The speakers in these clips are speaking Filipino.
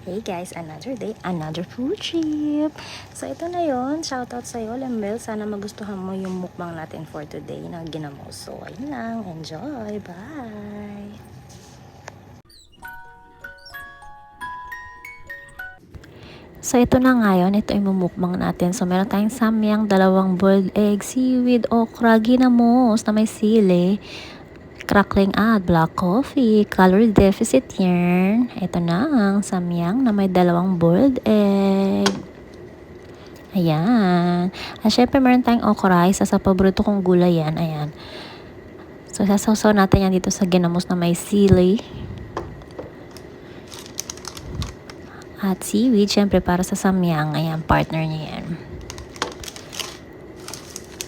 Hey guys, another day, another food trip. So ito na yon. Shoutout sa'yo, Lembel. Sana magustuhan mo yung mukbang natin for today na ginamos. So ayun lang, enjoy, bye! So ito na ngayon, ito yung mumukbang natin. So meron tayong samyang, dalawang boiled egg, seaweed, okra, ginamos na may sili, crackling at black coffee, calorie deficit yan. Ito na ang samyang na may dalawang boiled egg. Ayan. At syempre meron tayong okra, isa sa paborito kong gulay yan. Ayan. So sasawsaw natin yan dito sa ginamos na may sili. At seaweed, syempre para sa samyang. Ayan, partner niya yan.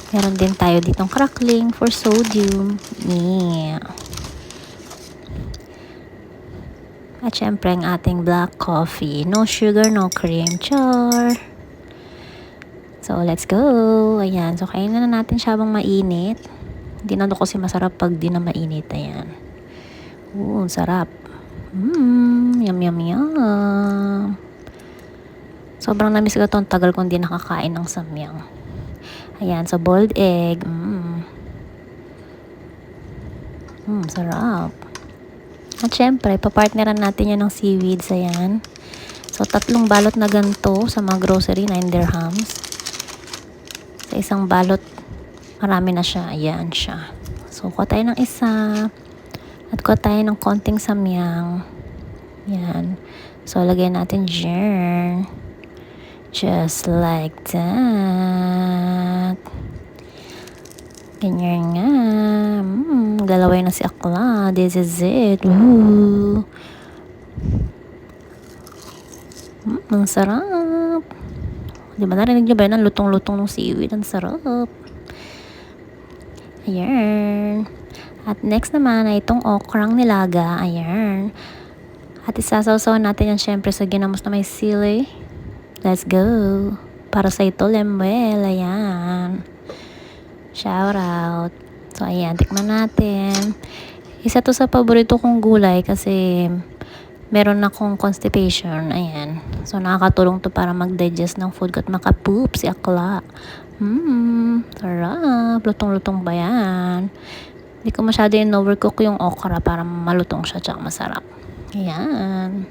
Meron din tayo ditong crackling for sodium. Yeah. At syempre ang ating black coffee. No sugar, no cream. Char! So, let's go! Ayan. So, kainin na natin siya habang mainit. Hindi na kasi masarap pag di na mainit. Ayan. Sarap. Yum, yum, yum. Sobrang namiss ko itong tagal kong di nakakain ng samyang. Ayan. So, boiled egg. Sarap. At syempre, papartneran natin yan ng seaweeds. Ayan. So, 3 balot na ganito sa mga grocery, 9 dirhams. Sa isang balot, marami na siya. Ayan siya. So, kuha tayo ng isa. At kuha tayo ng konting samyang. Ayan. So, lagyan natin dyan. Just like that. Ganyan nga. Galaway na si Akla. This is it. Ang sarap. Diba narinig nyo ba yun? Ang lutong-lutong ng seaweed. Ang sarap. Ayan. At next naman ay itong okrang nilaga. Ayan. At isasawsaw natin yan syempre sa ginamos na may sili. Let's go. Para sa ito, Lemuel. Ayan. Shout out. So, ayan. Tikman natin. Isa to sa paborito kong gulay kasi meron akong constipation. Ayan. So, nakakatulong to para mag-digest ng food ko at makapoop si Akla. Sarap. Lutong-lutong ba yan? Hindi ko masyado in-overcook yung okra para malutong siya tsaka masarap. Ayan.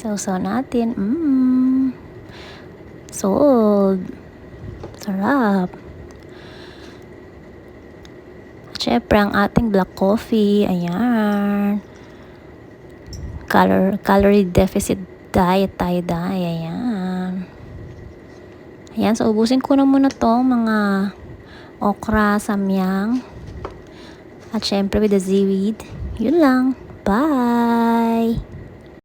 Sausaw natin. Sold. Sarap. At syempre, ang ating black coffee. Ayan. Calorie deficit diet tayo dahil. Ayan. Ayan. So, ubusin ko na muna to mga okra, samyang. At syempre, with the seaweed. Yun lang. Bye!